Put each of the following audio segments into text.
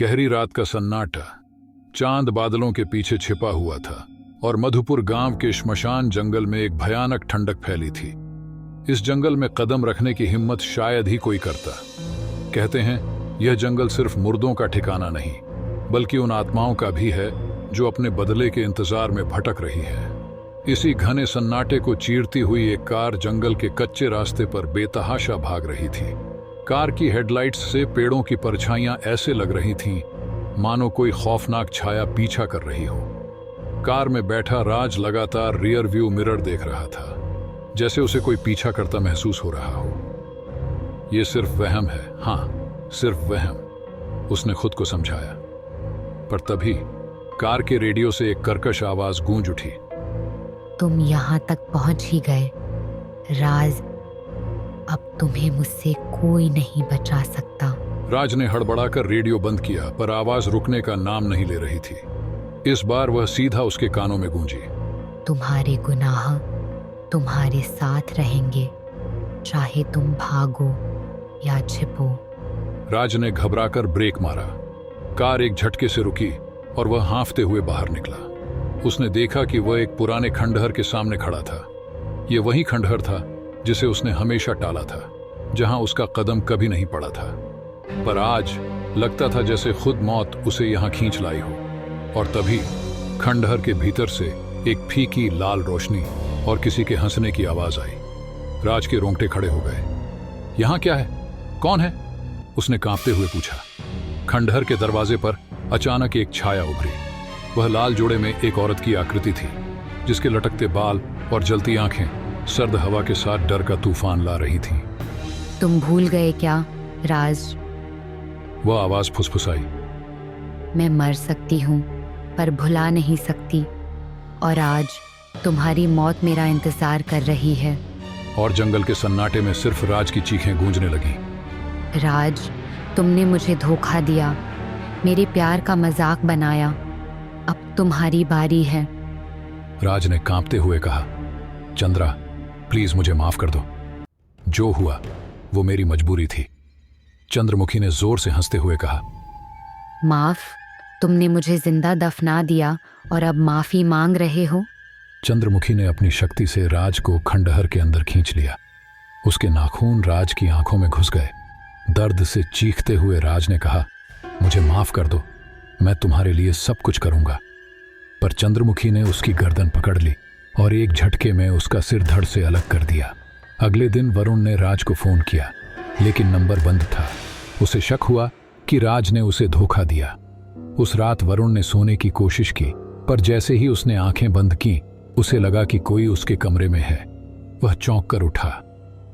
गहरी रात का सन्नाटा, चांद बादलों के पीछे छिपा हुआ था और मधुपुर गांव के श्मशान जंगल में एक भयानक ठंडक फैली थी। इस जंगल में कदम रखने की हिम्मत शायद ही कोई करता। कहते हैं यह जंगल सिर्फ मुर्दों का ठिकाना नहीं, बल्कि उन आत्माओं का भी है जो अपने बदले के इंतजार में भटक रही है। इसी घने सन्नाटे को चीरती हुई एक कार जंगल के कच्चे रास्ते पर बेतहाशा भाग रही थी। कार की हेडलाइट्स से पेड़ों की परछाइयां ऐसे लग रही थीं मानो कोई खौफनाक छाया पीछा कर रही हो। कार में बैठा राज लगातार रियर व्यू मिरर देख रहा था, जैसे उसे कोई पीछा करता महसूस हो रहा हो। यह सिर्फ वहम है, हाँ सिर्फ वहम, उसने खुद को समझाया। पर तभी कार के रेडियो से एक कर्कश आवाज गूंज उठी। तुम यहाँ तक पहुंच ही गए राज, अब तुम्हें मुझसे कोई नहीं बचा सकता। राज ने हड़बड़ाकर रेडियो बंद किया, पर आवाज रुकने का नाम नहीं ले रही थी। इस बार वह सीधा उसके कानों में गूंजी। तुम्हारे गुनाह तुम्हारे साथ रहेंगे, चाहे तुम भागो या छिपो। राज ने घबराकर ब्रेक मारा। कार एक झटके से रुकी और वह हांफते हुए बाहर निकला। उसने देखा कि वह एक पुराने खंडहर के सामने खड़ा था। यह वही खंडहर था जिसे उसने हमेशा टाला था, जहां उसका कदम कभी नहीं पड़ा था। पर आज लगता था जैसे खुद मौत उसे यहां खींच लाई हो। और तभी खंडहर के भीतर से एक फीकी लाल रोशनी और किसी के हंसने की आवाज आई। राज के रोंगटे खड़े हो गए। यहां क्या है? कौन है? उसने कांपते हुए पूछा। खंडहर के दरवाजे पर अचानक एक छाया उभरी। वह लाल जोड़े में एक औरत की आकृति थी, जिसके लटकते बाल और जलती आंखें सर्द हवा के साथ डर का तूफान ला रही थीं। तुम भूल गए क्या राज? वह आवाज फुसफुसाई। मैं मर सकती हूँ पर भुला नहीं सकती, और आज तुम्हारी मौत मेरा इंतजार कर रही है। और जंगल के सन्नाटे में सिर्फ राज की चीखें गूंजने लगी। राज, तुमने मुझे धोखा दिया, मेरे प्यार का मजाक बनाया। अब तुम्हारी बारी है। राज ने कांपते हुए कहा, चंद्रा प्लीज मुझे माफ कर दो। जो हुआ वो मेरी मजबूरी थी। चंद्रमुखी ने जोर से हंसते हुए कहा, माफ? तुमने मुझे जिंदा दफना दिया और अब माफी मांग रहे हो? चंद्रमुखी ने अपनी शक्ति से राज को खंडहर के अंदर खींच लिया। उसके नाखून राज की आंखों में घुस गए। दर्द से चीखते हुए राज ने कहा, मुझे माफ कर दो, मैं तुम्हारे लिए सब कुछ करूंगा। पर चंद्रमुखी ने उसकी गर्दन पकड़ ली और एक झटके में उसका सिर धड़ से अलग कर दिया। अगले दिन वरुण ने राज को फोन किया, लेकिन नंबर बंद था। उसे शक हुआ कि राज ने उसे धोखा दिया। उस रात वरुण ने सोने की कोशिश की, पर जैसे ही उसने आंखें बंद की, उसे लगा कि कोई उसके कमरे में है। वह चौंक कर उठा।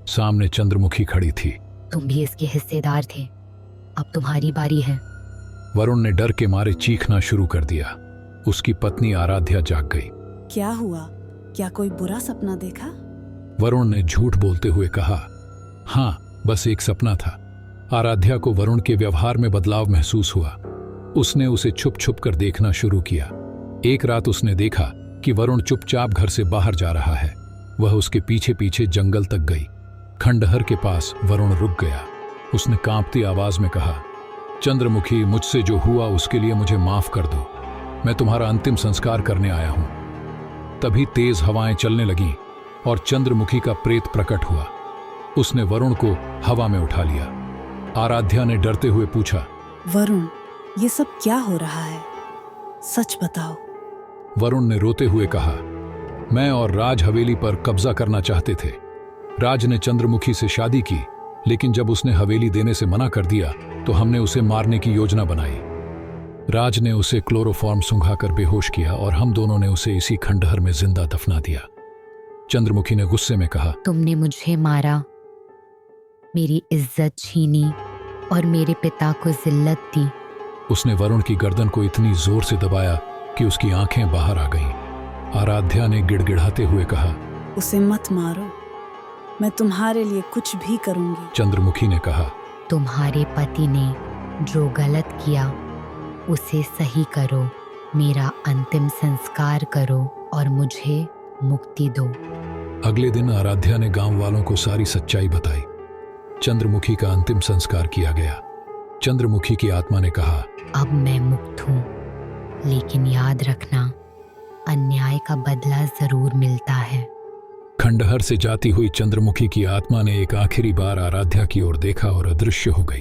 सामने चंद्रमुखी खड़ी थी। तुम भी इसके हिस्सेदार थे, अब तुम्हारी बारी है। वरुण ने डर के मारे चीखना शुरू कर दिया। उसकी पत्नी आराध्या जाग गई। क्या हुआ? क्या कोई बुरा सपना देखा? वरुण ने झूठ बोलते हुए कहा, हाँ बस एक सपना था। आराध्या को वरुण के व्यवहार में बदलाव महसूस हुआ। उसने उसे छुप छुप कर देखना शुरू किया। एक रात उसने देखा कि वरुण चुपचाप घर से बाहर जा रहा है। वह उसके पीछे पीछे जंगल तक गई। खंडहर के पास वरुण रुक गया। उसने कांपती आवाज में कहा, चंद्रमुखी, मुझसे जो हुआ उसके लिए मुझे माफ कर दो। मैं तुम्हारा अंतिम संस्कार करने आया हूं। तभी तेज हवाएं चलने लगीं और चंद्रमुखी का प्रेत प्रकट हुआ। उसने वरुण को हवा में उठा लिया। आराध्या ने डरते हुए पूछा, वरुण, ये सब क्या हो रहा है? सच बताओ। वरुण ने रोते हुए कहा, मैं और राज हवेली पर कब्जा करना चाहते थे। राज ने चंद्रमुखी से शादी की, लेकिन जब उसने हवेली देने से मना कर दिया तो हमने उसे मारने की योजना बनाई। राज ने उसे क्लोरोफॉर्म सुंघाकर बेहोश किया और हम दोनों ने उसे इसी खंडहर में जिंदा दफना दिया। चंद्रमुखी ने गुस्से में कहा, तुमने मुझे मारा, मेरी इज्जत छीनी और मेरे पिता को जिल्लत दी। उसने वरुण की गर्दन को इतनी जोर से दबाया कि उसकी आंखें बाहर आ गईं। आराध्या ने गिड़गिड़ाते हुए कहा, उसे मत मारो, मैं तुम्हारे लिए कुछ भी करूंगी। चंद्रमुखी ने कहा, तुम्हारे पति ने जो गलत किया उसे सही करो, मेरा अंतिम संस्कार करो और मुझे मुक्ति दो। अगले दिन आराध्या ने गांव वालों को सारी सच्चाई बताई। चंद्रमुखी का अंतिम संस्कार किया गया। चंद्रमुखी की आत्मा ने कहा, अब मैं मुक्त हूँ, लेकिन याद रखना, अन्याय का बदला जरूर मिलता है। खंडहर से जाती हुई चंद्रमुखी की आत्मा ने एक आखिरी बार आराध्या की ओर देखा और अदृश्य हो गई।